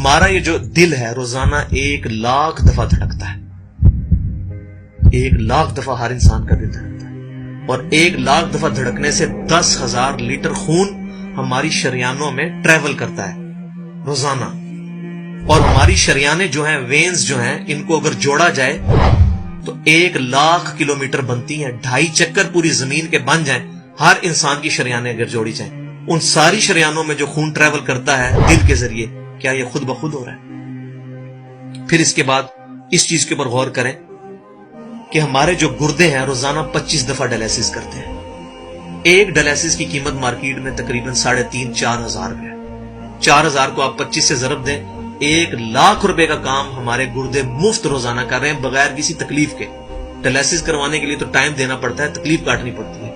ہمارا یہ جو دل ہے روزانہ 1,00,000 دفعہ دھڑکتا ہے. 1,00,000 دفعہ ہر انسان کا دل دھڑکتا ہے، اور 1,00,000 دفعہ دھڑکنے سے 10,000 لیٹر خون ہماری شریانوں میں ٹریول کرتا ہے روزانہ. اور ہماری شریانیں جو ہیں، وینز جو ہیں، ان کو اگر جوڑا جائے تو 1,00,000 کلومیٹر بنتی ہیں. 2.5 چکر پوری زمین کے بن جائیں ہر انسان کی شریانیں اگر جوڑی جائیں. ان ساری شریانوں میں جو خون ٹریول کرتا ہے دل کے ذریعے، کیا یہ خود بخود ہو رہا ہے؟ پھر اس کے بعد اس چیز کے اوپر غور کریں کہ ہمارے جو گردے ہیں روزانہ 25 دفعہ ڈائلیسس کرتے ہیں. ایک ڈائلیسس کی قیمت مارکیٹ میں تقریباً 3,500-4,000 روپے ہے. 4,000 کو آپ 25 سے ضرب دیں، 1,00,000 روپے کا کام ہمارے گردے مفت روزانہ کر رہے ہیں بغیر کسی تکلیف کے. ڈائلیسس کروانے کے لیے تو ٹائم دینا پڑتا ہے، تکلیف کاٹنی پڑتی ہے.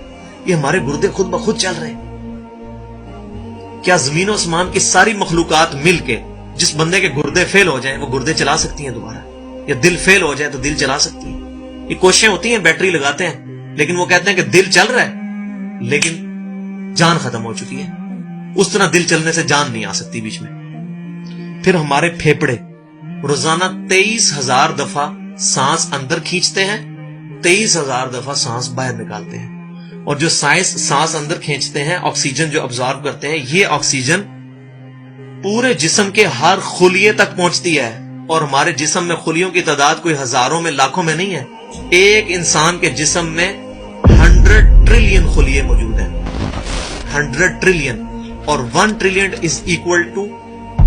یہ ہمارے گردے خود بخود چل رہے ہیں. کیا زمین و آسمان کی ساری مخلوقات مل کے جس بندے کے گردے فیل ہو جائیں وہ گردے چلا سکتی ہیں دوبارہ؟ یا دل فیل ہو جائے تو دل چلا سکتی ہے؟ یہ کوششیں ہوتی ہیں، بیٹری لگاتے ہیں، لیکن وہ کہتے ہیں کہ دل چل رہا ہے لیکن جان ختم ہو چکی ہے. اس طرح دل چلنے سے جان نہیں آ سکتی بیچ میں. پھر ہمارے پھیپڑے روزانہ 23,000 دفعہ سانس اندر کھینچتے ہیں، 23,000 دفعہ سانس باہر نکالتے ہیں. اور جو سانس اندر کھینچتے ہیں، آکسیجن جو ابزارب کرتے ہیں، یہ آکسیجن پورے جسم کے ہر خلیے تک پہنچتی ہے. اور ہمارے جسم میں خلیوں کی تعداد کوئی ہزاروں میں لاکھوں میں نہیں ہے. ایک انسان کے جسم میں 100 ٹریلین خلیے موجود ہیں. 100 ٹریلین، اور 1 trillion is equal to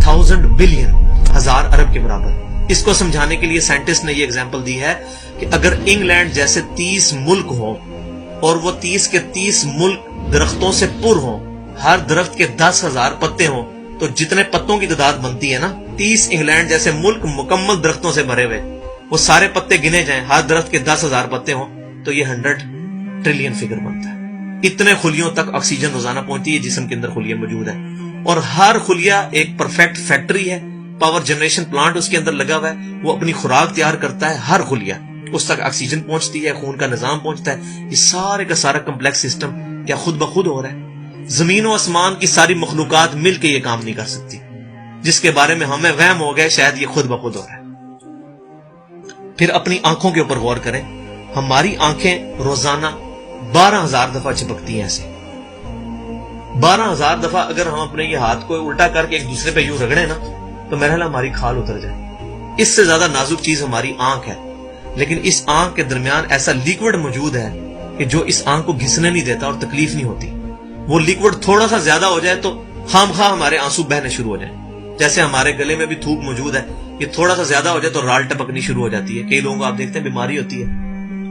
1000 billion, 1000 ارب کے برابر. اس کو سمجھانے کے لیے سائنٹسٹ نے یہ ایگزامپل دی ہے کہ اگر انگلینڈ جیسے 30 ملک ہوں اور وہ 30 کے 30 ملک درختوں سے پر ہوں، ہر درخت کے 10,000 پتے ہوں، تو جتنے پتوں کی تعداد بنتی ہے نا، 30 انگلینڈ جیسے ملک مکمل درختوں سے بھرے ہوئے، وہ سارے پتے گنے جائیں، ہر درخت کے 10,000 پتے ہوں، تو یہ 100 ٹریلین فگر بنتا ہے. اتنے خلیوں تک آکسیجن روزانہ پہنچتی ہے. جسم کے اندر خلیے موجود ہیں، اور ہر خلیہ ایک پرفیکٹ فیکٹری ہے. پاور جنریشن پلانٹ اس کے اندر لگا ہوا ہے، وہ اپنی خوراک تیار کرتا ہے. ہر خلیہ اس تک آکسیجن پہنچتی ہے، خون کا نظام پہنچتا ہے. یہ سارے کا سارا کمپلیکس سسٹم کیا خود بخود ہو رہا ہے؟ زمین و آسمان کی ساری مخلوقات مل کے یہ کام نہیں کر سکتی، جس کے بارے میں ہمیں وہم ہو گئے شاید یہ خود بخود ہو رہا ہے. پھر اپنی آنکھوں کے اوپر غور کریں. ہماری آنکھیں روزانہ 12,000 دفعہ چپکتی ہیں. ایسے 12,000 دفعہ اگر ہم اپنے یہ ہاتھ کو الٹا کر کے ایک دوسرے پہ یوں رگڑیں نا، تو میرا خیال ہماری کھال اتر جائے. اس سے زیادہ نازک چیز ہماری آنکھ ہے. لیکن اس آنکھ کے درمیان ایسا لیکوڈ موجود ہے کہ جو اس آنکھ کو گھسنے نہیں دیتا اور تکلیف نہیں ہوتی. وہ لیکوڈ تھوڑا سا زیادہ ہو جائے تو خام خواہ ہمارے آنسو بہنے شروع ہو جائیں. جیسے ہمارے گلے میں بھی تھوک موجود ہے، یہ تھوڑا سا زیادہ ہو جائے تو رال ٹپکنی شروع ہو جاتی ہے. کئی لوگوں کو آپ دیکھتے ہیں بیماری ہوتی ہے،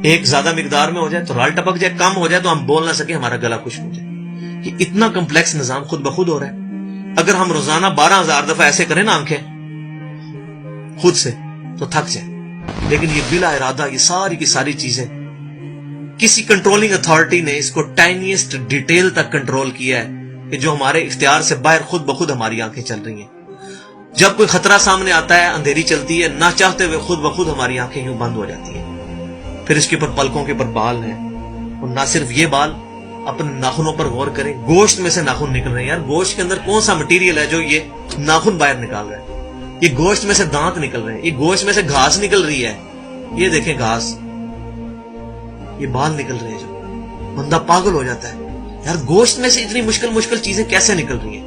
ایک زیادہ مقدار میں ہو جائے تو رال ٹپک جائے، کم ہو جائے تو ہم بول نہ سکے، ہمارا گلا خشک ہو جائے. یہ اتنا کمپلیکس نظام خود بخود ہو رہا ہے. اگر ہم روزانہ 12,000 دفعہ ایسے کریں نا آنکھیں خود سے تو تھک جائے. لیکن یہ بلا ارادہ یہ ساری کی ساری چیزیں کسی کنٹرولنگ اتھارٹی نے اس کو ٹائنیسٹ ڈیٹیل تک کنٹرول کیا ہے کہ جو ہمارے اختیار سے باہر خود بخود ہماری آنکھیں چل رہی ہیں. جب کوئی خطرہ سامنے آتا ہے، اندھیری چلتی ہے، نہ چاہتے ہوئے خود بخود ہماری آنکھیں یوں بند ہو جاتی ہیں. پھر اس کے اوپر پلکوں کے اوپر بال ہیں، اور نہ صرف یہ بال، اپنے ناخنوں پر غور کریں. گوشت میں سے ناخن نکل رہے ہیں. یار گوشت کے اندر کون سا مٹیریل ہے جو یہ ناخن باہر نکال رہا ہے؟ یہ گوشت میں سے دانت نکل رہے ہیں، یہ گوشت میں سے گھاس نکل رہی ہے. یہ دیکھیں گھاس، یہ بال نکل رہے ہیں. جو بندہ پاگل ہو جاتا ہے، یار گوشت میں سے اتنی مشکل چیزیں کیسے نکل رہی ہیں؟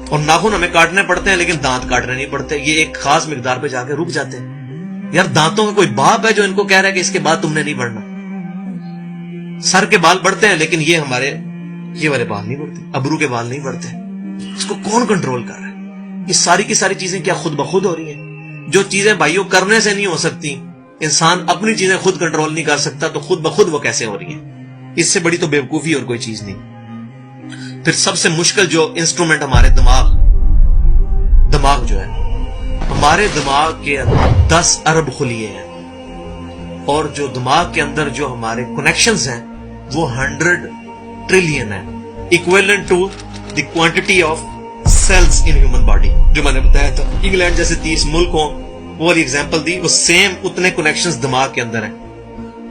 اور ناخن ہمیں کاٹنے پڑتے ہیں لیکن دانت کاٹنے نہیں پڑتے. یہ ایک خاص مقدار پہ جا کے رک جاتے ہیں. یار دانتوں کا کوئی باپ ہے جو ان کو کہہ رہا ہے کہ اس کے بعد تم نے نہیں بڑھنا؟ سر کے بال بڑھتے ہیں لیکن یہ ہمارے یہ والے بال نہیں بڑھتے، ابرو کے بال نہیں بڑھتے. اس کو کون کنٹرول کر رہا ہے؟ یہ ساری کی ساری چیزیں کیا خود بخود ہو رہی ہیں؟ جو چیزیں بھائیوں کرنے سے نہیں ہو سکتی، انسان اپنی چیزیں خود کنٹرول نہیں کر سکتا، تو خود بخود وہ کیسے ہو رہی ہیں؟ اس سے بڑی تو بیوقوفی اور کوئی چیز نہیں. پھر سب سے مشکل جو انسٹرومنٹ ہمارے دماغ جو ہے، ہمارے دماغ کے اندر 10 ارب خلیے ہیں، اور جو دماغ کے اندر جو ہمارے کنیکشنز ہیں وہ 100 ٹریلین ہیں، equivalent to the quantity of cells in human body. جو میں نے بتایا تھا انگلینڈ جیسے 30 ملک ہوں، وہ والی ایگزامپل دی، وہ سیم اتنے کنیکشنز دماغ کے اندر ہیں.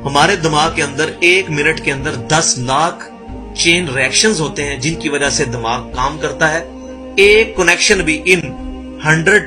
ہمارے دماغ کے اندر 1 منٹ کے اندر 10 لاکھ چین ریئیکشنز ہوتے ہیں جن کی وجہ سے دماغ کام کرتا ہے. ایک کنیکشن بھی ان 100